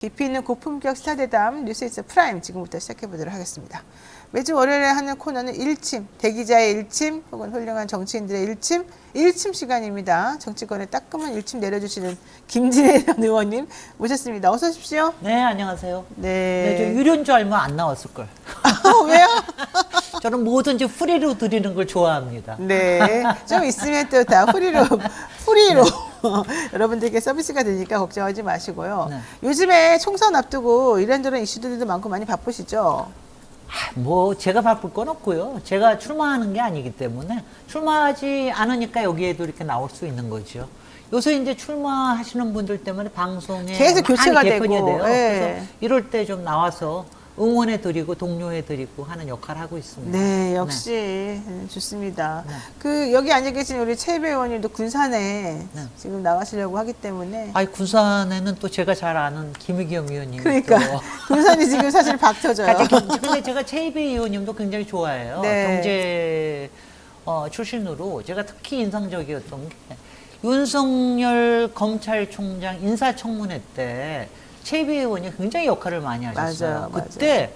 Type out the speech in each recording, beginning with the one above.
깊이 있는 고품격 스타대담 뉴스이츠 프라임 지금부터 시작해보도록 하겠습니다. 매주 월요일에 하는 코너는 일침, 대기자의 일침 혹은 훌륭한 정치인들의 일침 시간입니다. 정치권에 따끔한 일침 내려주시는 김진애 전 의원님 모셨습니다. 어서 오십시오. 네, 안녕하세요. 네. 네, 저 유료인 줄 알면 안 나왔을걸. 왜요? 저는 뭐든지 프리로 드리는 걸 좋아합니다. 네. 좀 있으면 또 다 프리로. 여러분들께 서비스가 되니까 걱정하지 마시고요. 네. 요즘에 총선 앞두고 이런저런 이슈들도 많고 많이 바쁘시죠? 뭐 제가 바쁠 건 없고요. 제가 출마하는 게 아니기 때문에 출마하지 않으니까 여기에도 이렇게 나올 수 있는 거죠. 요새 이제 출마하시는 분들 때문에 방송에 계속 교체가 많이 개편이 되고, 돼요. 예. 그래서 이럴 때 좀 나와서 응원해드리고 동료해드리고 하는 역할을 하고 있습니다. 네, 역시 좋습니다. 네. 그 여기 앉아 계신 우리 최배 의원님도 군산에 네. 지금 나가시려고 하기 때문에 아이 군산에는 또 제가 잘 아는 김의겸 의원님. 그러니까 군산이 지금 사실 박터져요. 근데 제가 최이배 의원님도 굉장히 좋아해요. 네. 경제 출신으로 제가 특히 인상적이었던 게 윤석열 검찰총장 인사청문회 때 최이배 의원이 굉장히 역할을 많이 하셨어요. 맞아요, 그때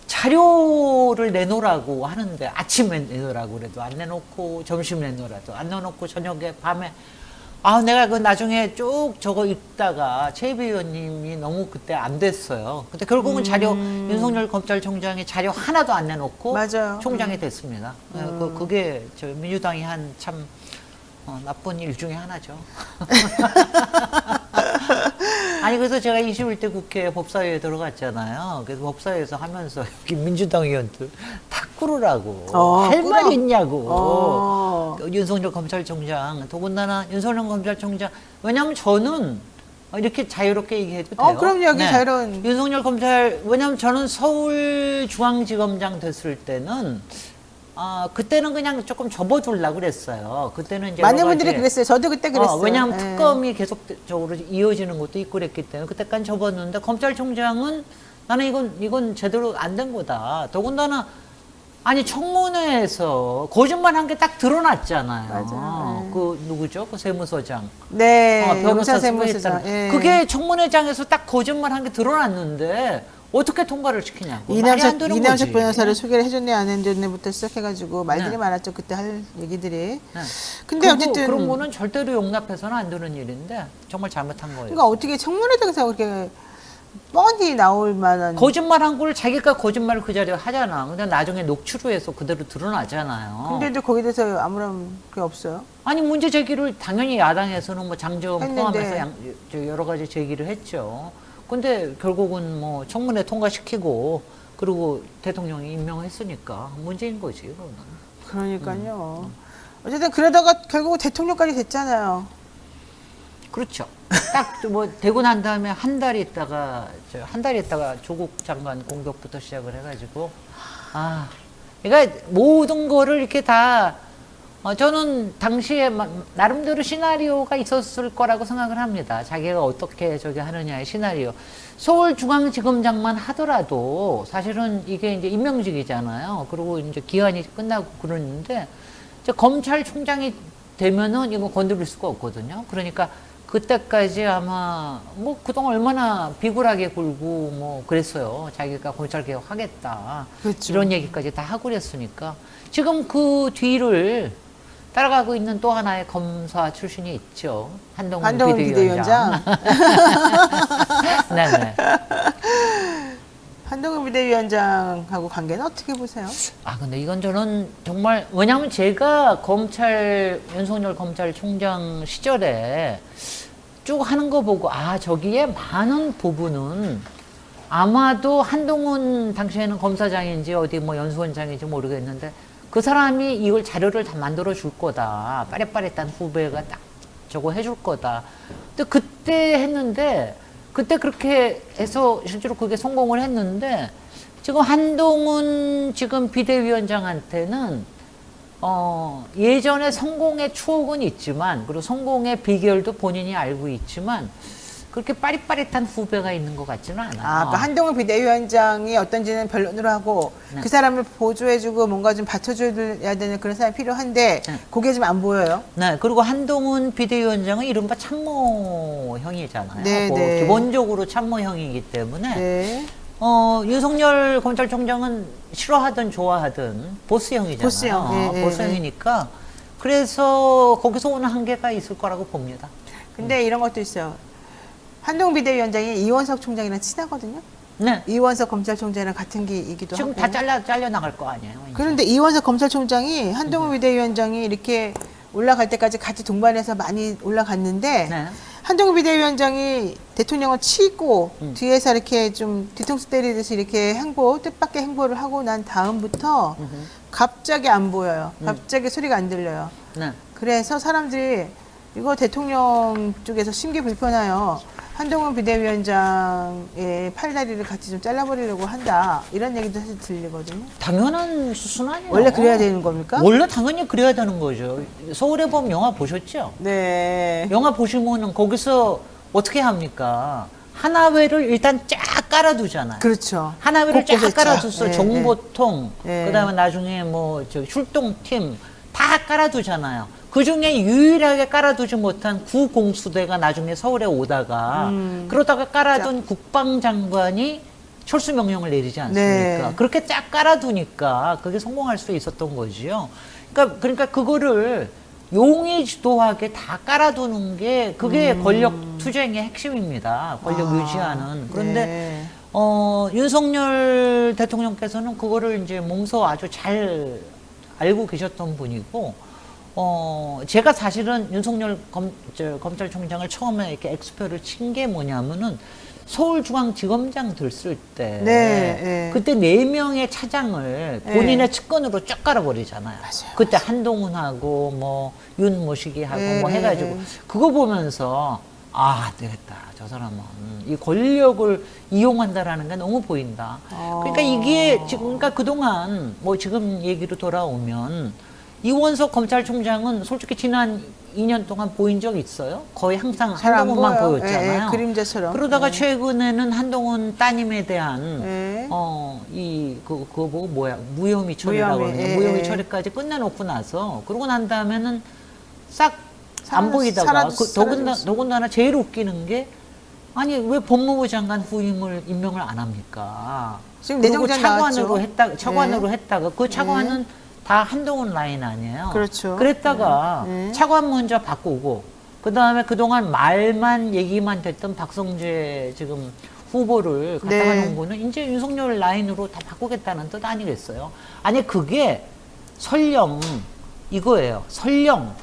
자료를 내놓으라고 하는데 아침에 내놓으라고 그래도 안 내놓고 점심에 내놓으라도 안 내놓고 저녁에 밤에 내가 그 나중에 쭉 저거 읽다가 최이배 의원님이 너무 그때 안 됐어요. 근데 결국은 자료 윤석열 검찰총장이 자료 하나도 안 내놓고 맞아요. 총장이 됐습니다. 그게 저 민주당이 한 참 나쁜 일 중에 하나죠. 아니 그래서 제가 21대 국회 법사위에 들어갔잖아요. 그래서 법사위에서 하면서 여기 민주당 의원들 다 꾸르라고 할 꾸러? 말 있냐고. 윤석열 검찰총장 더군다나 윤석열 검찰총장 왜냐하면 저는 이렇게 자유롭게 얘기해도 돼요. 그럼요. 여기 네. 자유로운. 윤석열 검찰 왜냐하면 저는 서울중앙지검장 됐을 때는 그때는 그냥 조금 접어두려고 그랬어요. 그때는 이제 많은 분들이 그랬어요. 저도 그때 그랬어요. 왜냐하면 네. 특검이 계속적으로 이어지는 것도 있고 그랬기 때문에 그때까지 접었는데 검찰총장은 나는 이건 제대로 안 된 거다. 더군다나 아니 청문회에서 거짓말한 게 딱 드러났잖아요. 맞아요. 네. 그 누구죠? 그 세무서장. 네, 변호사 용산 세무서장. 수고했잖아요. 예. 그게 청문회장에서 딱 거짓말한 게 드러났는데 어떻게 통과를 시키냐고. 말이 안 되는 이남석 거지. 변호사를 소개를 해줬네 안 해줬네부터 시작해가지고 말들이 네. 많았죠. 그때 할 얘기들이. 네. 근데 어쨌든 그런 거는 절대로 용납해서는 안 되는 일인데 정말 잘못한 거예요. 그러니까 어떻게 청문회장에서 그렇게 뻔히 나올 만한 거짓말한 걸 자기가 거짓말을 그 자리에 하잖아. 근데 나중에 녹취로 해서 그대로 드러나잖아요. 근데도 거기에 대해서 아무런 게 없어요. 아니 문제 제기를 당연히 야당에서는 뭐 장점 했는데. 포함해서 여러 가지 제기를 했죠. 근데 결국은 뭐 청문회 통과시키고 그리고 대통령이 임명했으니까 문제인 거지. 그거는. 그러니까요. 어쨌든 그러다가 결국 대통령까지 됐잖아요. 그렇죠. 딱 뭐 되고 난 다음에 한 달 있다가 조국 장관 공격부터 시작을 해가지고 그러니까 모든 거를 이렇게 다 저는 당시에 나름대로 시나리오가 있었을 거라고 생각을 합니다. 자기가 어떻게 저기 하느냐의 시나리오. 서울중앙지검장만 하더라도 사실은 이게 이제 임명직이잖아요. 그리고 이제 기한이 끝나고 그러는데 이제 검찰총장이 되면은 이거 건드릴 수가 없거든요. 그러니까 그때까지 아마 뭐 그동안 얼마나 비굴하게 굴고 뭐 그랬어요. 자기가 검찰개혁 하겠다. 그렇죠. 이런 얘기까지 다 하고 그랬으니까 지금 그 뒤를 따라가고 있는 또 하나의 검사 출신이 있죠. 한동훈 비대위원장. 네네. 한동훈 비대위원장하고 관계는 어떻게 보세요? 근데 이건 저는 정말, 왜냐하면 제가 윤석열 검찰총장 시절에 쭉 하는 거 보고, 저기에 많은 부분은 아마도 한동훈 당시에는 검사장인지 어디 뭐 연수원장인지 모르겠는데 그 사람이 이걸 자료를 다 만들어 줄 거다. 빠릿빠릿한 후배가 딱 저거 해줄 거다. 근데 그때 했는데, 그때 그렇게 해서 실제로 그게 성공을 했는데 지금 한동훈 지금 비대위원장한테는 예전에 성공의 추억은 있지만 그리고 성공의 비결도 본인이 알고 있지만 그렇게 빠릿빠릿한 후배가 있는 것 같지는 않아요. 그러니까 한동훈 비대위원장이 어떤지는 변론으로 하고 네. 그 사람을 보조해주고 뭔가 좀 받쳐줘야 되는 그런 사람이 필요한데 네. 그게 좀 안 보여요. 네, 그리고 한동훈 비대위원장은 이른바 참모형이잖아요. 네, 뭐 네. 기본적으로 참모형이기 때문에 네. 윤석열 검찰총장은 싫어하든 좋아하든 보스형이잖아요. 보스형. 예, 예, 보스형이니까 그래서 거기서 오는 한계가 있을 거라고 봅니다. 근데 이런 것도 있어요. 한동훈 비대위원장이 이원석 총장이랑 친하거든요. 네. 이원석 검찰총장이랑 같은 기이기도 지금 하고. 다 잘려 나갈 거 아니에요. 이제. 그런데 이원석 검찰총장이 한동훈 비대위원장이 이렇게 올라갈 때까지 같이 동반해서 많이 올라갔는데 네. 한동훈 비대위원장이 대통령을 치고 음. 뒤에서 이렇게 좀 뒤통수 때리듯이 이렇게 뜻밖의 행보를 하고 난 다음부터 갑자기 안 보여요. 갑자기 소리가 안 들려요. 네. 그래서 사람들이 이거 대통령 쪽에서 심기 불편해요. 한동훈 비대위원장의 팔다리를 같이 좀 잘라버리려고 한다. 이런 얘기도 사실 들리거든요. 당연한 수순 아니에요. 원래 그래야 되는 겁니까? 원래 당연히 그래야 되는 거죠. 서울의 봄 영화 보셨죠? 네. 영화 보시면은 거기서 어떻게 합니까? 하나회를 일단 쫙 깔아두잖아요. 그렇죠. 하나회를 쫙 곳곳에 깔아줘서 쫙. 예, 정보통, 예. 그다음에 나중에 뭐 저 출동팀 다 깔아두잖아요. 그 중에 유일하게 깔아두지 못한 구공수대가 나중에 서울에 오다가 그러다가 깔아둔 국방장관이 철수 명령을 내리지 않습니까? 네. 그렇게 쫙 깔아두니까 그게 성공할 수 있었던 거지요. 그러니까 그거를 용의주도하게 다 깔아두는 게 그게 권력 투쟁의 핵심입니다. 권력 유지하는. 그런데 네. 윤석열 대통령께서는 그거를 이제 몸소 아주 잘 알고 계셨던 분이고, 제가 사실은 윤석열 검찰총장을 처음에 이렇게 엑스표를 친 게 뭐냐면은 서울중앙지검장 됐을 때, 네, 네. 그때 4명의 차장을 본인의 측근으로 쫙 깔아버리잖아요. 맞아요, 그때 한동훈하고 뭐 윤모시기하고 네, 뭐 해가지고 네. 그거 보면서 안 되겠다. 저 사람은 이 권력을 이용한다라는 게 너무 보인다. 그러니까 이게 지금 그러니까 그동안 뭐 지금 얘기로 돌아오면 이원석 검찰총장은 솔직히 지난 2년 동안 보인 적 있어요? 거의 항상 잘안 한동훈만 보여요. 보였잖아요. 예, 예, 그림자처럼. 그러다가 예. 최근에는 한동훈 따님에 대한 예. 그거 보고 뭐야 무혐의 처리라고 무혐의, 그러는데 예, 무혐의 예. 처리까지 끝내놓고 나서 그러고 난 다음에는 싹 안 사라졌- 보이다가 사라졌어. 더군다나 제일 웃기는 게 아니 왜 법무부 장관 후임을 임명을 안 합니까? 지금 그리고 내정자 차관으로 나왔죠. 차관으로 했다가 그 차관은 다 한동훈 라인 아니에요. 그렇죠. 그랬다가 네. 차관 먼저 바꾸고 그 다음에 그동안 말만 얘기만 됐던 박성재 지금 후보를 갖다가 네. 놓은 거는 이제 윤석열 라인으로 다 바꾸겠다는 뜻 아니겠어요? 아니 그게 설령 이거예요. 설령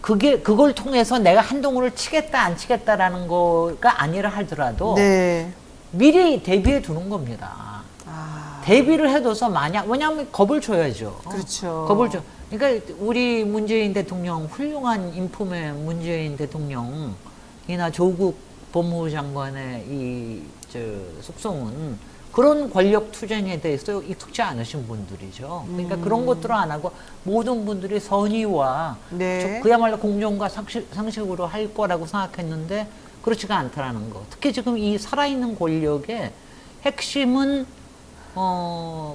그걸 통해서 내가 한동훈을 치겠다 안 치겠다라는 거가 아니라 하더라도 네. 미리 대비해 두는 겁니다. 아, 대비를 해둬서 왜냐하면 겁을 줘야죠. 그렇죠. 겁을 줘. 그러니까 우리 문재인 대통령 훌륭한 인품의 문재인 대통령이나 조국 법무부 장관의 속성은 그런 권력 투쟁에 대해서 익숙지 않으신 분들이죠. 그러니까 그런 것들을 안 하고 모든 분들이 선의와 네. 그야말로 공정과 상식으로 할 거라고 생각했는데 그렇지가 않다라는 거. 특히 지금 이 살아있는 권력의 핵심은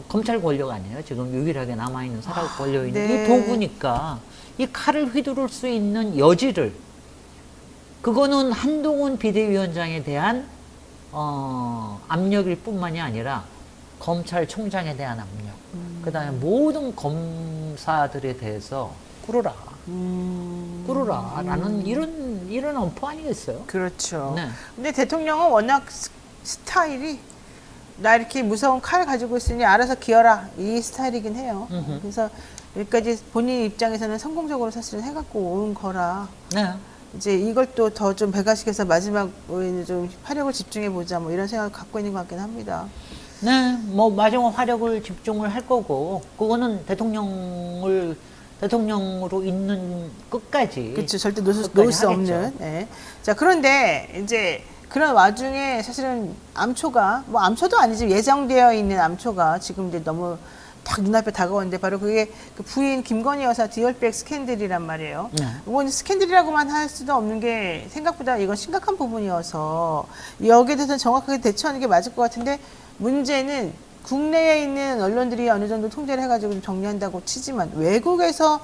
검찰 권력 아니에요. 지금 유일하게 남아있는 권력 있는 네. 이 도구니까 이 칼을 휘두를 수 있는 여지를 그거는 한동훈 비대위원장에 대한 압력일 뿐만이 아니라 검찰총장에 대한 압력, 그다음에 모든 검사들에 대해서 꿇어라, 꿇어라라는 이런 엄포 아니겠어요? 그렇죠. 네. 근데 대통령은 워낙 스타일이 나 이렇게 무서운 칼 가지고 있으니 알아서 기어라 이 스타일이긴 해요. 음흠. 그래서 여기까지 본인 입장에서는 성공적으로 사실은 해갖고 온 거라 네. 이제 이걸 또 더 좀 배가시켜서 마지막에 좀 화력을 집중해 보자 뭐 이런 생각을 갖고 있는 것 같긴 합니다. 네, 뭐 마지막 화력을 집중을 할 거고 그거는 대통령으로 있는 끝까지. 그렇죠. 절대 놓을 수 하겠죠. 없는. 예. 자, 그런데 이제 그런 와중에 사실은 암초가 뭐 암초도 아니지 예정되어 있는 암초가 지금 이제 너무 딱 눈앞에 다가오는데 바로 그게 그 부인 김건희 여사 디올백 스캔들이란 말이에요. 네. 이건 스캔들이라고만 할 수도 없는 게 생각보다 이건 심각한 부분이어서 여기에 대해서 정확하게 대처하는 게 맞을 것 같은데 문제는 국내에 있는 언론들이 어느 정도 통제를 해가지고 좀 정리한다고 치지만 외국에서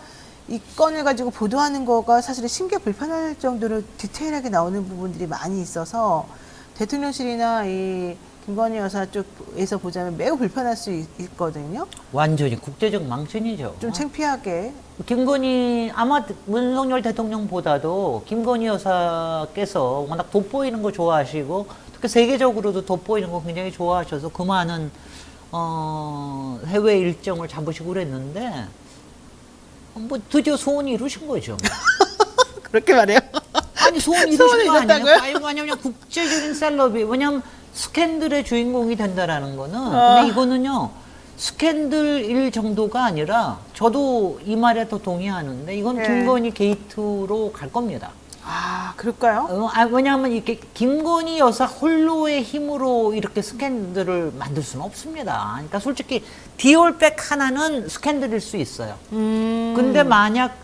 이 건을 가지고 보도하는 거가 사실은 심기가 불편할 정도로 디테일하게 나오는 부분들이 많이 있어서 대통령실이나 이 김건희 여사 쪽에서 보자면 매우 불편할 수 있거든요. 완전히 국제적 망신이죠. 좀 창피하게. 김건희 아마 문석열 대통령보다도 김건희 여사께서 워낙 돋보이는 거 좋아하시고 특히 세계적으로도 돋보이는 거 굉장히 좋아하셔서 그 많은 해외 일정을 잡으시고 그랬는데 뭐 드디어 소원이 이루신 거죠. 그렇게 말해요? 아니 소원이 소원을 이루신 거 아니에요? 이뤘다고요? 아니 왜냐면 국제적인 셀럽이 왜냐면 스캔들의 주인공이 된다라는 거는 근데 이거는요 스캔들일 정도가 아니라 저도 이 말에 더 동의하는데 이건 네. 김건희 게이트로 갈 겁니다. 아, 그럴까요? 왜냐하면 이렇게 김건희 여사 홀로의 힘으로 이렇게 스캔들을 만들 수는 없습니다. 그러니까 솔직히 디올백 하나는 스캔들일 수 있어요. 근데 만약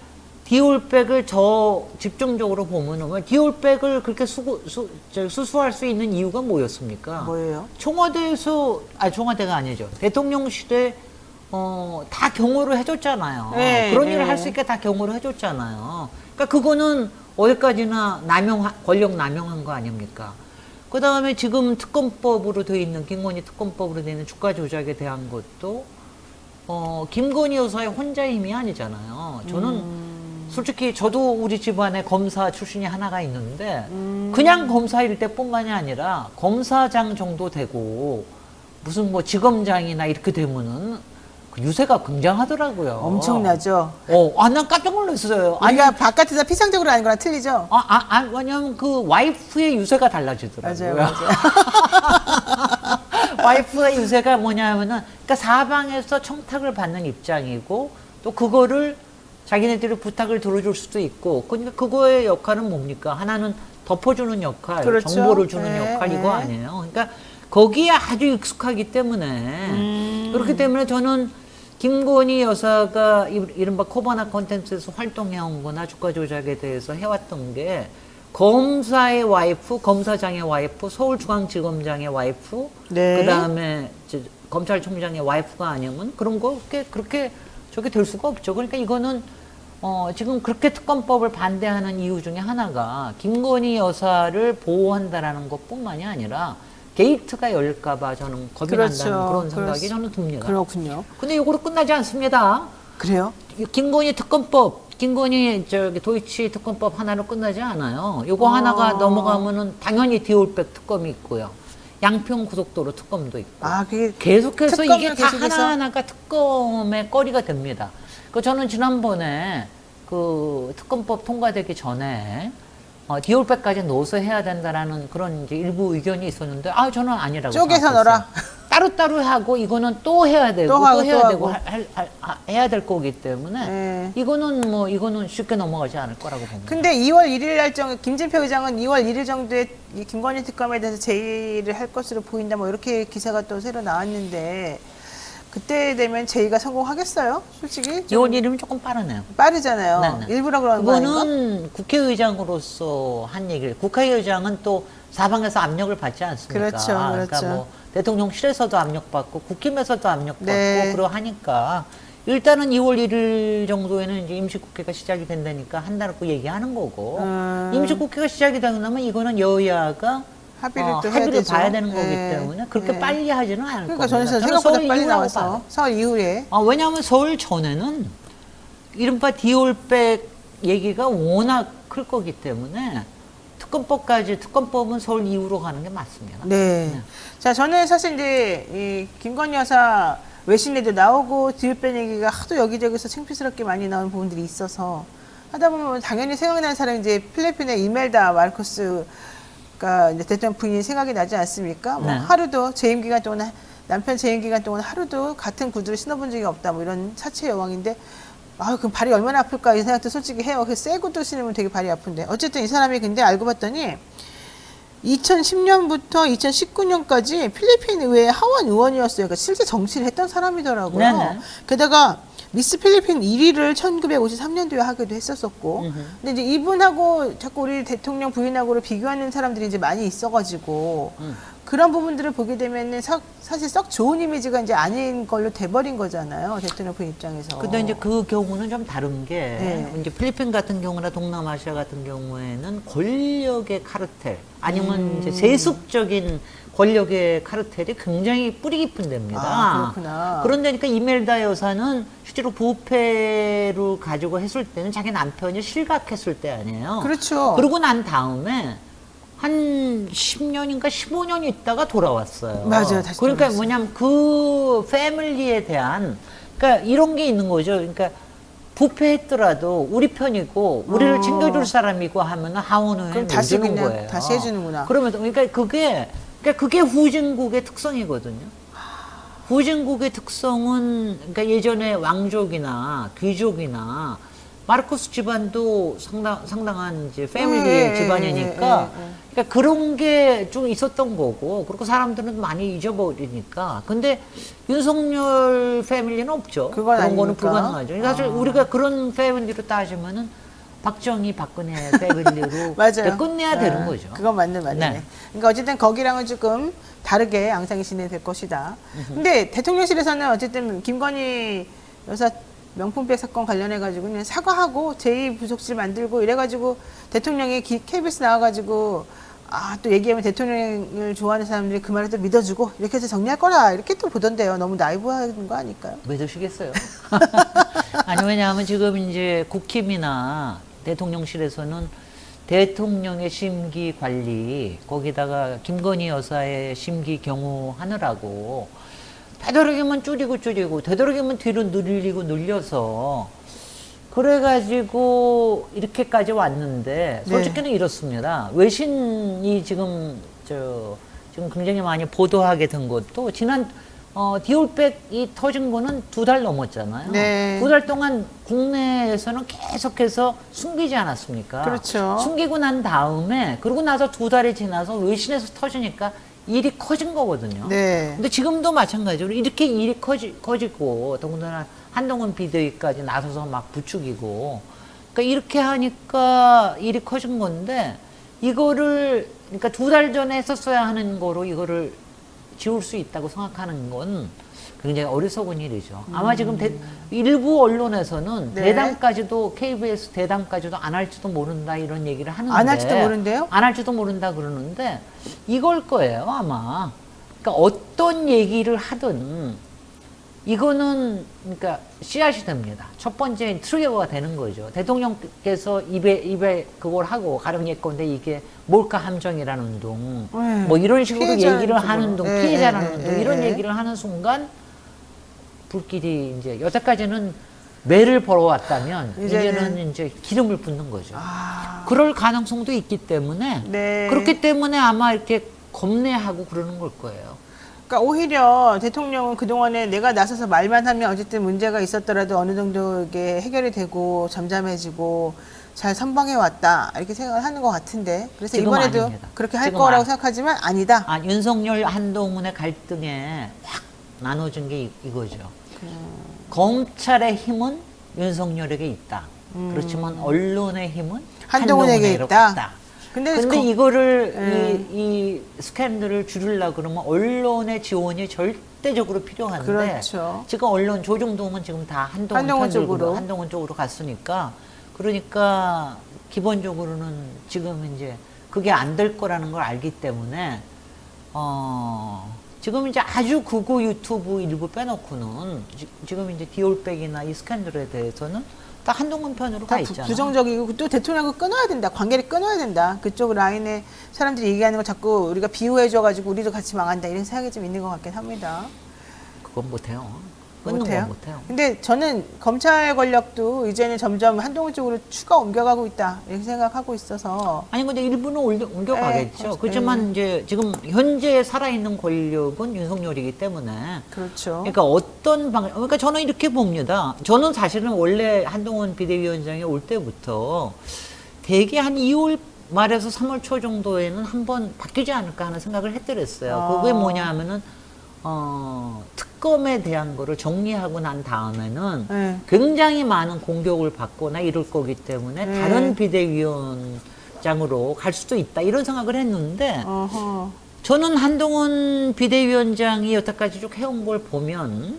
디올백을 저 집중적으로 보면은 디올백을 그렇게 수수할 수 있는 이유가 뭐였습니까? 뭐예요? 청와대가 아니죠. 대통령실에 다 경호를 해줬잖아요. 네, 그런 일을 네. 할 수 있게 다 경호를 해줬잖아요. 그러니까 그거는 어디까지나 권력 남용한 거 아닙니까? 그 다음에 지금 특검법으로 돼 있는, 김건희 특검법으로 돼 있는 주가 조작에 대한 것도, 김건희 여사의 혼자의 힘이 아니잖아요. 저는 솔직히 저도 우리 집안에 검사 출신이 하나가 있는데, 그냥 검사일 때뿐만이 아니라 검사장 정도 되고, 무슨 뭐 지검장이나 이렇게 되면은 그 유세가 굉장하더라고요. 엄청나죠. 난 깜짝 놀랐어요. 아니, 우리가 바깥에서 피상적으로 하는 거랑 틀리죠? 왜냐면 그 와이프의 유세가 달라지더라고요. 맞아요. 와이프의 유세가 뭐냐면은, 그러니까 사방에서 청탁을 받는 입장이고, 또 그거를 자기네들이 부탁을 들어줄 수도 있고, 그러니까 그거의 역할은 뭡니까? 하나는 덮어주는 역할, 그렇죠. 정보를 주는 네, 역할 이거 네. 아니에요. 그러니까 거기에 아주 익숙하기 때문에, 그렇기 때문에 저는 김건희 여사가 이른바 코바나 콘텐츠에서 활동해온 거나 주가 조작에 대해서 해왔던 게 검사의 와이프, 검사장의 와이프, 서울중앙지검장의 와이프, 네. 그 다음에 검찰총장의 와이프가 아니면 그런 거 그렇게 저게 될 수가 없죠. 그러니까 이거는 지금 그렇게 특검법을 반대하는 이유 중에 하나가 김건희 여사를 보호한다라는 것뿐만이 아니라 게이트가 열릴까봐 저는 겁이 그렇죠. 난다는 그런 생각이 저는 듭니다. 그렇군요. 근데 이거로 끝나지 않습니다. 그래요? 김건희 특검법, 김건희 도이치 특검법 하나로 끝나지 않아요. 요거 하나가 넘어가면은 당연히 디올백 특검이 있고요. 양평 고속도로 특검도 있고. 그게 계속해서 특검을 이게 다 계속해서? 하나하나가 특검의 거리가 됩니다. 저는 지난번에 그 특검법 통과되기 전에 디올백까지 넣어서 해야 된다라는 그런 이제 일부 의견이 있었는데, 저는 아니라고 쪼개서 생각했어요. 넣어라. 따로따로 하고 이거는 또 해야 되고 또 하고, 해야 또 되고 하고. 해야 될 거기 때문에 네. 이거는 쉽게 넘어가지 않을 거라고 봅니다. 근데 2월 1일 날 김진표 의장은 2월 1일 정도에 이 김건희 특검에 대해서 제의를 할 것으로 보인다. 뭐 이렇게 기사가 또 새로 나왔는데 그때 되면 제의가 성공하겠어요? 솔직히 이원 이름은 조금 빠르네요. 빠르잖아요. 네네. 일부러 그러는 거 아닌가? 그거는 국회의장으로서 한 얘기를, 국회의장은 또 사방에서 압력을 받지 않습니까? 그렇죠, 그러니까 그렇죠. 뭐 대통령실에서도 압력받고 국힘에서도 압력받고 네. 그러 하니까 일단은 2월 1일 정도에는 이제 임시국회가 시작이 된다니까 한다고 얘기하는 거고 임시국회가 시작이 되고 나면 이거는 여야가 합의를 또 해야 합의를 되죠. 봐야 되는 거기 네. 때문에 그렇게 네. 빨리 하지는 않을 그러니까 겁니다. 저는 저는 생각보다 서울 빨리 이후라고 나와서 봐요. 서울 이후에 왜냐하면 서울 전에는 이른바 디올백 얘기가 워낙 클 거기 때문에 특검법은 서울 이후로 가는 게 맞습니다. 네. 자, 저는 사실 이제 이 김건희 여사 외신에도 나오고 디올백 얘기가 하도 여기저기서 창피스럽게 많이 나온 부분들이 있어서 하다 보면 당연히 생각나는 사람이 이제 필리핀의 이멜다 마르코스가 이제 대통령 부인이 생각이 나지 않습니까? 뭐 네. 하루도 재임 기간 동안 남편 재임 기간 동안 하루도 같은 구두를 신어본 적이 없다. 뭐 이런 사체 여왕인데 그럼 발이 얼마나 아플까 이 생각도 솔직히 해요. 새 구두 신으면 되게 발이 아픈데 어쨌든 이 사람이 근데 알고 봤더니 2010년부터 2019년까지 필리핀 의회 하원 의원이었어요. 그러니까 실제 정치를 했던 사람이더라고요. 네네. 게다가 미스 필리핀 1위를 1953년도에 하기도 했었었고. 근데 이제 이분하고 자꾸 우리 대통령 부인하고를 비교하는 사람들이 이제 많이 있어가지고 그런 부분들을 보게 되면은 사실 썩 좋은 이미지가 이제 아닌 걸로 돼버린 거잖아요. 대통령 부인 입장에서. 근데 이제 그 경우는 좀 다른 게 네. 이제 필리핀 같은 경우나 동남아시아 같은 경우에는 권력의 카르텔 아니면 이제 세습적인 권력의 카르텔이 굉장히 뿌리 깊은 데입니다. 아, 그렇구나. 그런데니까 이멜다 여사는 실제로 부패를 가지고 했을 때는 자기 남편이 실각했을 때 아니에요. 그렇죠. 그러고 난 다음에 한 10년인가 15년 있다가 돌아왔어요. 맞아요. 다시 그러니까 돌아왔어요. 뭐냐면 그 패밀리에 대한 그러니까 이런 게 있는 거죠. 그러니까 부패했더라도 우리 편이고 우리를 챙겨줄 사람이고 하면은 하원의원에 그럼 다시 내주는 그냥 거예요. 다시 해주는구나. 그러면서 그러니까 그게 후진국의 특성이거든요. 후진국의 특성은 그러니까 예전에 왕족이나 귀족이나 마르코스 집안도 상당한 이제 패밀리의 집안이니까 그러니까 그런 게 좀 있었던 거고 그리고 사람들은 많이 잊어버리니까 근데 윤석열 패밀리는 없죠. 그건 그런 거는 아니니까. 불가능하죠. 사실 우리가 그런 패밀리로 따지면은 박정희, 박근혜 패밀리로 맞아요. 끝내야 되는 거죠. 그건 맞네. 네. 그러니까 어쨌든 거기랑은 조금 다르게 양상이 진행될 것이다. 근데 대통령실에서는 어쨌든 김건희 여사 명품백 사건 관련해가지고 그냥 사과하고 제2부속실 만들고 이래가지고 대통령이 KBS 나와가지고 또 얘기하면 대통령을 좋아하는 사람들이 그 말을 또 믿어주고 이렇게 해서 정리할 거라 이렇게 또 보던데요. 너무 나이브한 거 아닐까요? 믿으시겠어요? 아니 왜냐하면 지금 이제 국힘이나 대통령실에서는 대통령의 심기 관리 거기다가 김건희 여사의 심기 경호하느라고 되도록이면 줄이고 되도록이면 뒤로 늘려서 그래가지고 이렇게까지 왔는데 솔직히는 이렇습니다. 외신이 지금 굉장히 많이 보도하게 된 것도 지난 디올백이 터진 거는 2달 넘었잖아요. 네. 2달 동안 국내에서는 계속해서 숨기지 않았습니까? 그렇죠. 숨기고 난 다음에 그러고 나서 2달이 지나서 외신에서 터지니까 일이 커진 거거든요. 네. 근데 지금도 마찬가지로 이렇게 일이 커지고 더군다나 한동훈 비대위까지 나서서 막 부추기고 그러니까 이렇게 하니까 일이 커진 건데 이거를 그러니까 2달 전에 했었어야 하는 거로 이거를 지울 수 있다고 생각하는 건 굉장히 어리석은 일이죠. 아마 지금 일부 언론에서는 네. 대담까지도 KBS 대담까지도 안 할지도 모른다 이런 얘기를 하는데 안 할지도 모른대요? 안 할지도 모른다 그러는데 이걸 거예요 아마. 그러니까 어떤 얘기를 하든 이거는 그러니까 씨앗이 됩니다. 첫 번째 트리거가 되는 거죠. 대통령께서 입에 그걸 하고 가령 예컨대 이게 몰카 함정이라는 운동 뭐 이런 식으로 얘기를 하는 운동 피해자라는 운동 이런 얘기를 하는 순간 불길이 이제 여태까지는 매를 벌어왔다면 이제는 이제 기름을 붓는 거죠. 그럴 가능성도 있기 때문에 네. 그렇기 때문에 아마 이렇게 겁내하고 그러는 걸 거예요. 그러니까 오히려 대통령은 그동안에 내가 나서서 말만 하면 어쨌든 문제가 있었더라도 어느 정도 이게 해결이 되고 잠잠해지고 잘 선방해 왔다 이렇게 생각을 하는 것 같은데 그래서 지금은 이번에도 아닙니다. 그렇게 할 지금 거라고 생각하지만 아니다. 윤석열 한동훈의 갈등에 확 나눠진 게 이거죠. 검찰의 힘은 윤석열에게 있다. 그렇지만 언론의 힘은 한동훈에게 있다. 근데 이거를 이 스캔들을 줄이려고 그러면 언론의 지원이 절대적으로 필요한데 그렇죠. 지금 언론 조중동은 지금 다 한동훈 쪽으로 갔으니까 그러니까 기본적으로는 지금 이제 그게 안 될 거라는 걸 알기 때문에 지금 이제 아주 극우 유튜브 일부 빼놓고는 지금 이제 디올백이나 이 스캔들에 대해서는 다 한동훈 편으로 가 있잖아. 부정적이고 또 대통령을 끊어야 된다. 관계를 끊어야 된다. 그쪽 라인에 사람들이 얘기하는 거 자꾸 우리가 비호해줘가지고 우리도 같이 망한다. 이런 생각이 좀 있는 것 같긴 합니다. 그건 못해요. 끊는 건 못해요. 근데 저는 검찰 권력도 이제는 점점 한동훈 쪽으로 추가 옮겨가고 있다. 이렇게 생각하고 있어서. 아니 근데 일부는 옮겨가겠죠. 그렇지만 이제 지금 현재 살아있는 권력은 윤석열이기 때문에. 그렇죠. 그러니까 그러니까 저는 이렇게 봅니다. 저는 사실은 원래 한동훈 비대위원장이 올 때부터 대개 한 2월 말해서 3월 초 정도에는 한번 바뀌지 않을까 하는 생각을 했더랬어요. 그게 뭐냐 하면은 특검에 대한 거를 정리하고 난 다음에는 네. 굉장히 많은 공격을 받거나 이럴 거기 때문에 네. 다른 비대위원장으로 갈 수도 있다 이런 생각을 했는데 어허. 저는 한동훈 비대위원장이 여태까지 쭉 해온 걸 보면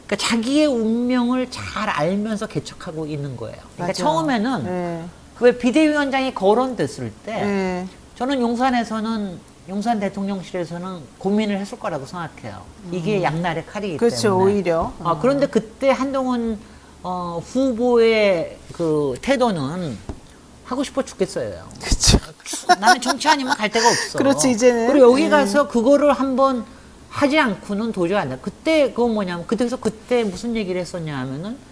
그러니까 자기의 운명을 잘 알면서 개척하고 있는 거예요. 그러니까 맞아. 처음에는 네. 왜 비대위원장이 거론됐을 때 네. 저는 용산 대통령실에서는 고민을 했을 거라고 생각해요. 이게 양날의 칼이기 그렇죠, 때문에. 오히려. 그런데 그때 한동훈 후보의 그 태도는 하고 싶어 죽겠어요. 그렇죠. 나는 정치 아니면 갈 데가 없어. 그렇지, 이제는. 그리고 여기 가서 그거를 한번 하지 않고는 도저히 안 돼. 그때 그건 뭐냐면 그때 무슨 얘기를 했었냐 하면은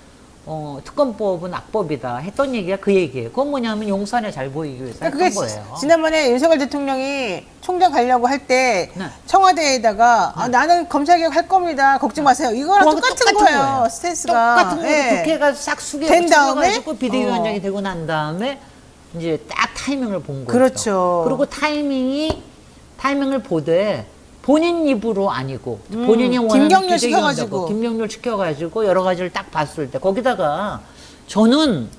특검법은 악법이다 했던 얘기가 그 얘기예요. 그건 뭐냐면 용산에 잘 보이기 위해서 그러니까 했던 그게 거예요. 지난번에 윤석열 대통령이 총장 가려고 할 때 네. 청와대에다가 나는 검찰개혁 할 겁니다. 걱정 마세요. 이거랑 그거하고 똑같은 거예요. 스탠스가. 똑같은 거를 예. 국회가 싹 된 다음에? 숙여가지고 비대위원장이 되고 난 다음에 이제 딱 타이밍을 본 거죠. 그렇죠. 그리고 타이밍을 보되 본인 입으로 아니고 본인이 원하는 김경률 비대위원장하고 시켜가지고. 김경률 시켜가지고 여러 가지를 딱 봤을 때 거기다가 저는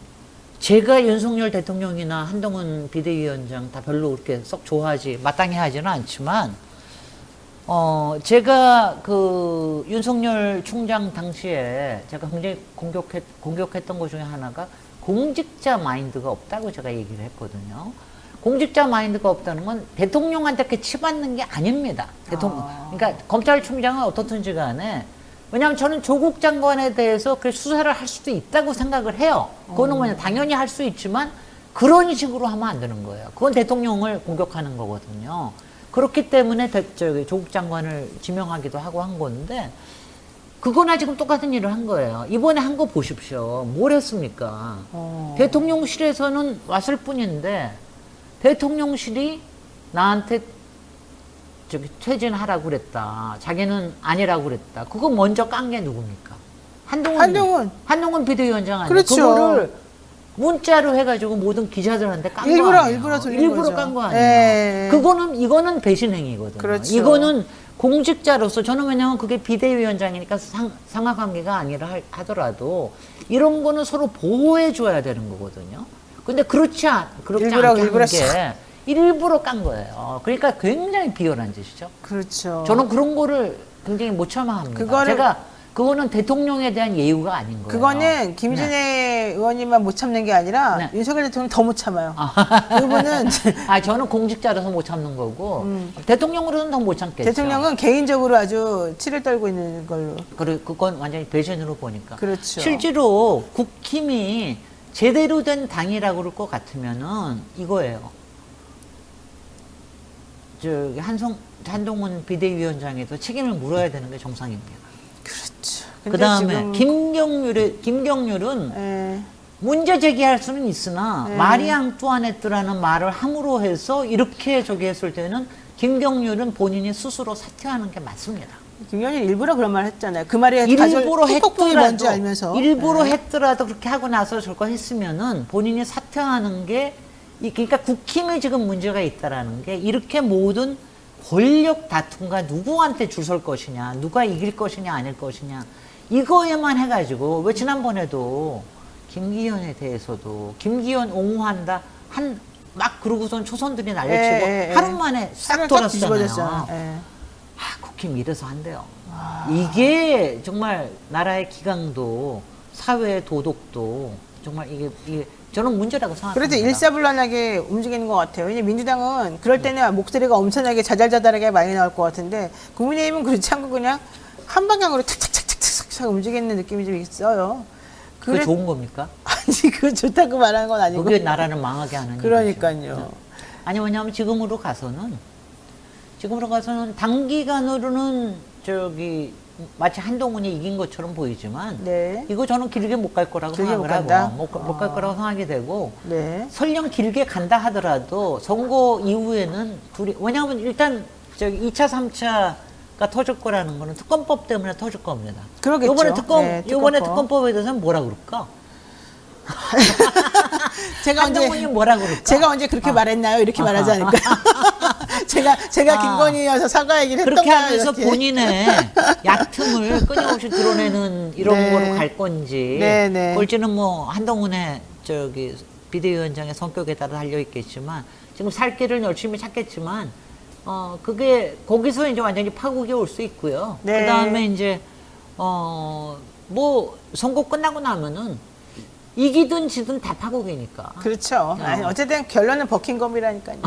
제가 윤석열 대통령이나 한동훈 비대위원장 다 별로 그렇게 썩 좋아하지 마땅히 하지는 않지만 제가 그 윤석열 총장 당시에 제가 굉장히 공격했던 것 중에 하나가 공직자 마인드가 없다고 제가 얘기를 했거든요. 공직자 마인드가 없다는 건 대통령한테 이렇게 치받는 게 아닙니다. 그러니까 검찰총장은 어떻든지 간에 왜냐하면 저는 조국 장관에 대해서 그 수사를 할 수도 있다고 생각을 해요. 그거는 뭐냐 당연히 할 수 있지만 그런 식으로 하면 안 되는 거예요. 그건 대통령을 공격하는 거거든요. 그렇기 때문에 조국 장관을 지명하기도 하고 한 건데 그거나 지금 똑같은 일을 한 거예요. 이번에 한 거 보십시오. 뭘 했습니까? 대통령실에서는 왔을 뿐인데 대통령실이 나한테 퇴진하라고 그랬다. 자기는 아니라고 그랬다. 그거 먼저 깐 게 누굽니까? 한동훈 비대위원장 아니에요. 그렇죠. 그거를 문자로 해가지고 모든 기자들한테 깐 거 아니에요. 일부러 돌린 거죠. 깐 거 아니에요. 예. 이거는 배신 행위거든요. 그렇죠. 이거는 공직자로서 저는 왜냐하면 그게 비대위원장이니까 상하관계가 아니라 하더라도 이런 거는 서로 보호해 줘야 되는 거거든요. 근데 그렇지 않게 한 게 일부러 깐 거예요. 그러니까 굉장히 비열한 짓이죠. 그렇죠. 저는 그런 거를 굉장히 못 참아합니다. 그거는 대통령에 대한 예우가 아닌 거예요. 그거는 김진애 의원님만 못 참는 게 아니라 윤석열 대통령 더 못 참아요. 그분은 저는 공직자라서 못 참는 거고 대통령으로는 더 못 참겠죠. 대통령은 개인적으로 아주 치를 떨고 있는 걸로. 그건 완전히 배신으로 보니까. 그렇죠. 실제로 국힘이 제대로 된 당이라고 그럴 것 같으면은 이거예요. 저기 한동훈 비대위원장에도 책임을 물어야 되는 게 정상입니다. 그렇죠. 그 다음에 김경률은 예. 문제 제기할 수는 있으나 네. 마리 앙뚜아네트라는 말을 함으로 해서 이렇게 저기 했을 때는 김경률은 본인이 스스로 사퇴하는 게 맞습니다. 김경률 일부러 그런 말 했잖아요. 그 말이 일부러 뭔지 알면서. 일부러 네. 했더라도 그렇게 하고 나서 저거 했으면은 본인이 사퇴하는 게 그러니까 국힘에 지금 문제가 있다라는 게 이렇게 모든 권력 다툼과 누구한테 줄 설 것이냐, 누가 이길 것이냐, 아닐 것이냐, 이거에만 해가지고, 왜 지난번에도 김기현에 대해서도, 김기현 옹호한다, 막 그러고선 초선들이 난리치고, 하루 만에 싹 돌았잖아요. 국힘 이래서 한대요. 이게 정말 나라의 기강도, 사회의 도덕도, 정말 이게 저는 문제라고 생각합니다. 그래도 일사불란하게 움직이는 것 같아요. 왜냐면 민주당은 그럴 때는 목소리가 엄청나게 자잘자잘하게 많이 나올 것 같은데 국민의힘은 그렇지 않고 그냥 한 방향으로 탁탁탁탁탁 움직이는 느낌이 좀 있어요. 그게 좋은 겁니까? 아니 그거 좋다고 말하는 건 아니고. 그게 나라를 망하게 하는 그러니까요. 얘기죠. 아니 왜냐하면 지금으로 가서는 단기간으로는 마치 한동훈이 이긴 것처럼 보이지만 네. 이거 저는 길게 못 갈 거라고 생각을 하고 못 갈 거라고 생각이 되고 네. 설령 길게 간다 하더라도 선거 이후에는 왜냐하면 일단 2차 3차가 터질 거라는 거는 특검법 때문에 터질 겁니다. 그러겠죠. 이번에 특검법에 대해서는 뭐라 그럴까? 제가 한동훈이 뭐라 그럴까? 제가 언제 그렇게 말했나요? 이렇게 말하지 않을까요? 제가 김건희여서 사과 얘기를 했던가 그렇게 하면서 이렇게. 본인의 얕음을 끊임없이 드러내는 이런 네. 거로 갈 건지 네, 네. 볼지는 뭐 한동훈의 비대위원장의 성격에 따라 달려 있겠지만 지금 살 길을 열심히 찾겠지만 그게 거기서 이제 완전히 파국이 올 수 있고요. 네. 그다음에 이제 뭐 선거 끝나고 나면은 이기든 지든 다 파국이니까. 그렇죠. 아니, 어쨌든 결론은 버킹엄이라니까요.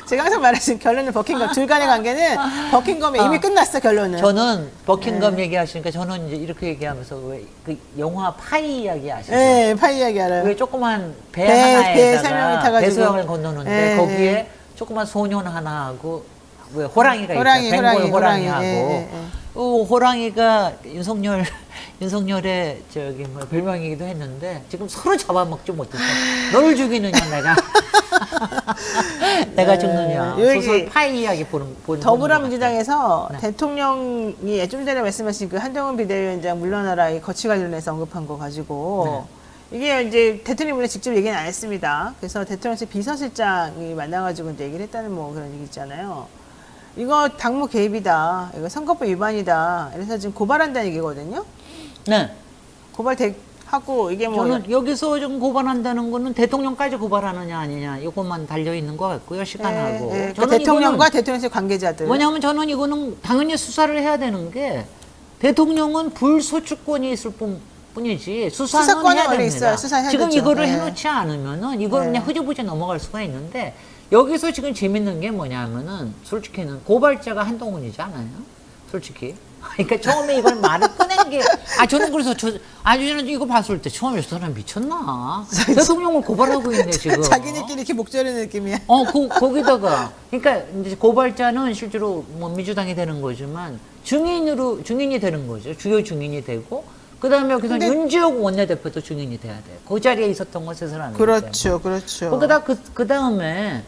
제가 항상 말하신 결론은 버킹엄. 둘 간의 관계는 버킹엄에 이미 끝났어, 결론은. 저는 버킹엄 얘기하시니까 저는 이제 이렇게 얘기하면서 왜 그 영화 파이 이야기 아시죠? 네, 파이 이야기 알아요. 왜 조그만 배 배 세 명이 하나에다가 타가지고. 배수영을 건너는데 네, 거기에 네. 조그만 소년 하나하고 왜 호랑이가 호랑이, 있죠. 벵골 호랑이, 호랑이하고 예, 예, 예. 호랑이가 윤석열의 뭐 별명이기도 했는데 지금 서로 잡아먹지 못했어. 너를 죽이느냐 내가 죽느냐. 여기 소설 파이 이야기 보는 더불어민주당에서 네. 대통령이 좀 전에 말씀하신 그 한동훈 비대위원장 물러나라 이 거취 관련해서 언급한 거 가지고 이게 이제 대통령분이 직접 얘기는 안 했습니다. 그래서 대통령실 비서실장이 만나가지고 이제 얘기를 했다는 뭐 그런 얘기 있잖아요. 이거 당무 개입이다. 이거 선거법 위반이다. 그래서 지금 고발한다는 얘기거든요. 네. 고발하고 이게 뭐 저는 여기서 좀 고발한다는 거는 대통령까지 고발하느냐 아니냐 이것만 달려 있는 것 같고요. 시간하고. 그러니까 저는 대통령과 이거는 대통령실 관계자들. 왜냐하면 저는 이거는 당연히 수사를 해야 되는 게 대통령은 불소추권이 있을 뿐이지 수사는 수사권은 해야 원래 됩니다. 있어요. 수사해야 지금 되죠. 이거를 네. 해놓지 않으면은 이걸 네. 그냥 흐지부지 넘어갈 수가 있는데 여기서 지금 재밌는 게 뭐냐면은 솔직히는 고발자가 한동훈이잖아요. 솔직히. 그러니까 처음에 이걸 말을 꺼낸 게 저는 그래서 저는 이거 봤을 때 처음에 저 사람 미쳤나? 대통령을 고발하고 있네 지금. 자기네끼리 이렇게 목조르는 느낌이야. 거기다가 그러니까 이제 고발자는 실제로 뭐 민주당이 되는 거지만 증인이 되는 거죠. 주요 증인이 되고 그다음에 여기서 근데- 윤지호 원내대표도 증인이 돼야 돼. 그 자리에 있었던 거 세 사람이. 그렇죠, 그렇죠. 거기다 그다음에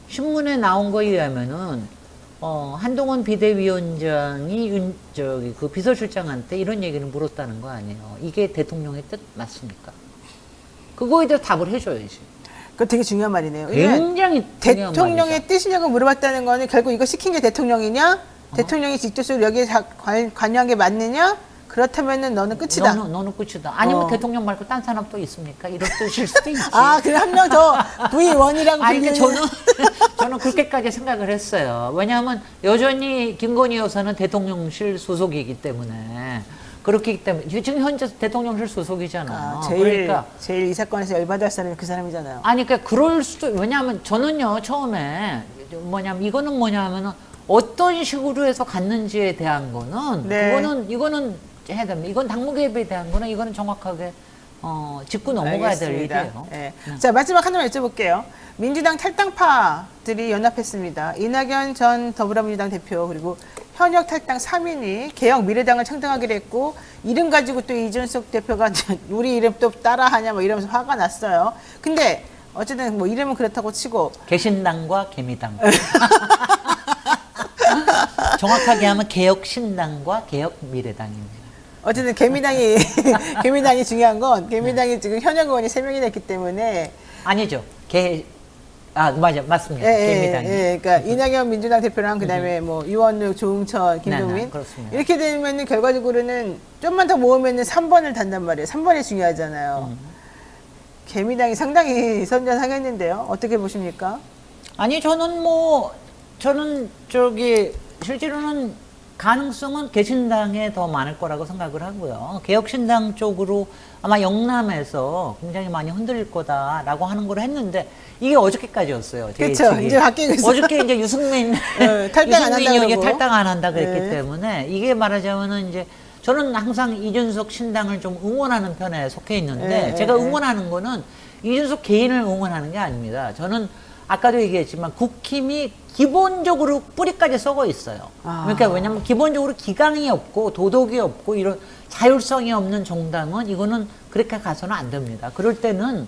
신문에 나온 거에 의하면은 한동훈 비대위원장이 그 비서실장한테 이런 얘기를 물었다는 거 아니에요. 이게 대통령의 뜻 맞습니까? 그거에 대해서 답을 해줘야지. 그거 되게 중요한 말이네요. 왜냐면 굉장히 중요한 대통령의 말이죠. 뜻이냐고 물어봤다는 거는 결국 이거 시킨 게 대통령이냐? 대통령이 직접적으로 여기에 관여한 게 맞느냐? 그렇다면은 너는 끝이다. 너는 끝이다. 아니면 대통령 말고 딴 사람 또 있습니까? 이런 뜻일 수도 있지. 그래 한 명 더 V1이라고 아니, 불리는. 저는 그렇게까지 생각을 했어요. 왜냐하면 여전히 김건희 여사는 대통령실 소속이기 때문에 그렇기 때문에 지금 현재 대통령실 소속이잖아요. 그러니까 제일 이 사건에서 열받을 사람이 그 사람이잖아요. 그러니까 그럴 수도 왜냐하면 저는요 처음에 이거는 뭐냐면은 어떤 식으로 해서 갔는지에 대한 거는 네. 이거는 해야 됩니다. 이건 당무 개입에 대한 거는 이거는 정확하게 짚고 넘어가야 될 알겠습니다. 일이에요. 네. 자, 마지막 하나만 여쭤볼게요. 민주당 탈당파들이 연합했습니다. 이낙연 전 더불어민주당 대표 그리고 현역 탈당 3인이 개혁 미래당을 창당하기로 했고 이름 가지고 또 이준석 대표가 우리 이름 또 따라하냐 뭐 이러면서 화가 났어요. 근데 어쨌든 뭐 이름은 그렇다고 치고 개신당과 개미당. 정확하게 하면 개혁신당과 개혁미래당입니다. 어쨌든 개미당이 중요한 건 개미당이 지금 현역 의원이 3명이 됐기 때문에 아니죠. 맞습니다. 개미당이. 그러니까 이낙연 민주당 대표랑 그다음에 뭐 유원욱, 조응천, 김동민 네, 그렇습니다. 이렇게 되면은 결과적으로는 좀만 더 모으면은 3번을 단단 말이에요. 3번이 중요하잖아요. 개미당이 상당히 선전하겠는데요. 어떻게 보십니까? 아니 저는 실제로는 가능성은 개신당에 더 많을 거라고 생각을 하고요. 개혁신당 쪽으로 아마 영남에서 굉장히 많이 흔들릴 거다라고 하는 걸 했는데 이게 어저께까지였어요. 그렇죠. 이제 바뀌고 있어요. 어저께 이제 유승민 탈당 안 한다 의원이 그러고. 탈당 안 한다 그랬기 네. 때문에 이게 말하자면은 이제 저는 항상 이준석 신당을 좀 응원하는 편에 속해 있는데 네, 제가 네. 응원하는 거는 이준석 개인을 응원하는 게 아닙니다. 저는 아까도 얘기했지만 국힘이 기본적으로 뿌리까지 썩어 있어요. 그러니까 왜냐하면 기본적으로 기강이 없고 도덕이 없고 이런 자율성이 없는 정당은 이거는 그렇게 가서는 안 됩니다. 그럴 때는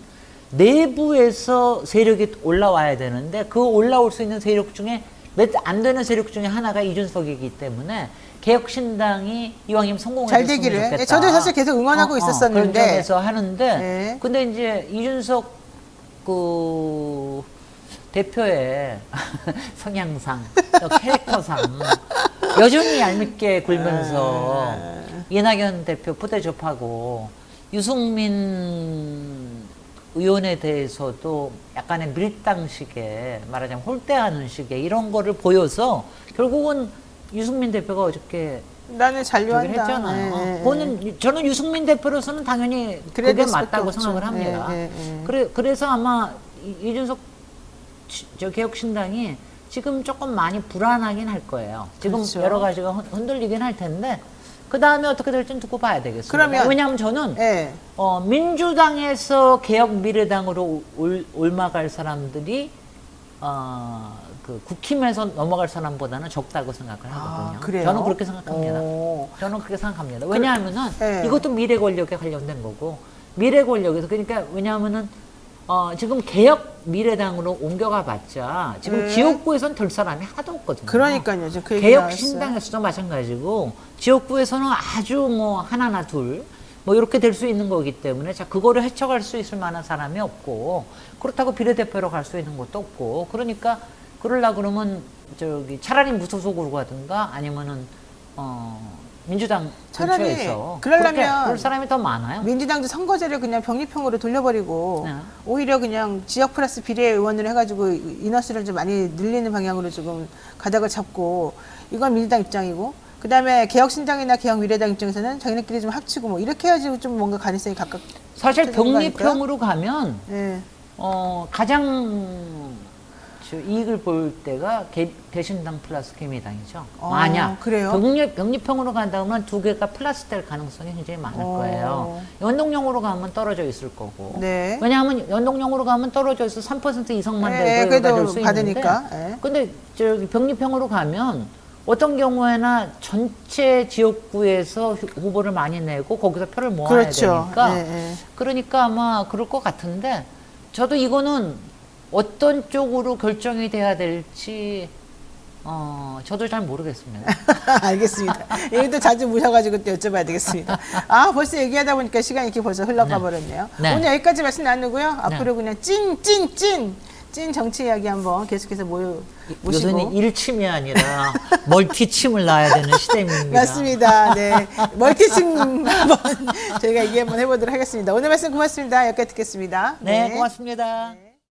내부에서 세력이 올라와야 되는데 그 올라올 수 있는 세력 중에 몇 안 되는 세력 중에 하나가 이준석이기 때문에 개혁신당이 이왕이면 성공을 잘 했으면 되기를. 좋겠다. 예, 저도 사실 계속 응원하고 있었었는데. 그런 점에서 하는데 네. 근데 이제 이준석 그 대표의 성향상 또 캐릭터상 여전히 얄밉게 굴면서 이낙연 대표 푸대접하고 유승민 의원에 대해서도 약간의 밀당식의 말하자면 홀대하는 식의 이런 거를 보여서 결국은 유승민 대표가 어저께 나는 저기 잔류한다. 했잖아요. 예, 예, 저는 저는 유승민 대표로서는 당연히 그래야 그게 될 수밖에 맞다고 없죠. 생각을 합니다. 예, 예, 예. 그래서 아마 이준석 저 개혁신당이 지금 조금 많이 불안하긴 할 거예요. 지금 그렇죠. 여러 가지가 흔들리긴 할 텐데 그 다음에 어떻게 될지는 두고 봐야 되겠습니다. 그러면- 왜냐하면 저는 예. 민주당에서 개혁미래당으로 올라갈 사람들이 그 국힘에서 넘어갈 사람보다는 적다고 생각을 하거든요. 그래요? 저는 그렇게 생각합니다. 오. 저는 그렇게 생각합니다. 왜냐하면은 예. 이것도 미래 권력에 관련된 거고 미래 권력에서 그러니까 왜냐하면은 지금 개혁 미래당으로 옮겨가 봤자 지금 네. 지역구에선 될 사람이 하나도 없거든요. 그러니까요. 지금 그 얘기 개혁 나왔어요. 신당에서도 마찬가지고 지역구에서는 아주 뭐 하나나 둘 뭐 이렇게 될 수 있는 거기 때문에 자 그거를 헤쳐갈 수 있을 만한 사람이 없고 그렇다고 비례대표로 갈 수 있는 것도 없고 그러니까 그러려 그러면 저기 차라리 무소속으로 가든가 아니면은 민주당 차라리 근처에서 그러려면 그렇게 그럴 사람이 더 많아요. 민주당도 선거제를 그냥 병립형으로 돌려버리고 네. 오히려 그냥 지역 플러스 비례 의원을 해가지고 인원수를 좀 많이 늘리는 방향으로 지금 가닥을 잡고 이건 민주당 입장이고 그 다음에 개혁신당이나 개혁미래당 입장에서는 자기네끼리 좀 합치고 뭐 이렇게 해야지 좀 뭔가 가능성이 가깝. 사실 되는 거 아닐까요? 병립형으로 가면 예. 가장 저 이익을 볼 때가 개신당 플러스 개미당이죠. 아, 만약 그래요? 병립형으로 간다면 두 개가 플러스 될 가능성이 굉장히 많을 어. 거예요. 연동형으로 가면 떨어져 있을 거고. 네. 왜냐하면 연동형으로 가면 떨어져 있어 3% 이상만 예, 되고 그래도 받을 수 받으니까, 있는데. 예. 근데 저기 병립형으로 가면 어떤 경우에나 전체 지역구에서 후보를 많이 내고 거기서 표를 모아야 그렇죠. 되니까 예, 예. 그러니까 아마 그럴 것 같은데 저도 이거는 어떤 쪽으로 결정이 돼야 될지 저도 잘 모르겠습니다. 알겠습니다. 여기도 자주 모셔가지고 또 여쭤봐야 되겠습니다. 아, 벌써 얘기하다 보니까 시간이 이렇게 벌써 흘러가 버렸네요. 네. 오늘 여기까지 말씀 나누고요. 앞으로 그냥 찐 정치 이야기 한번 계속해서 모시고. 요새는 일침이 아니라 멀티침을 놔야 되는 시대입니다. 맞습니다. 네. 멀티층 한번 저희가 얘기 한번 해보도록 하겠습니다. 오늘 말씀 고맙습니다. 여기까지 듣겠습니다. 네, 고맙습니다. 네.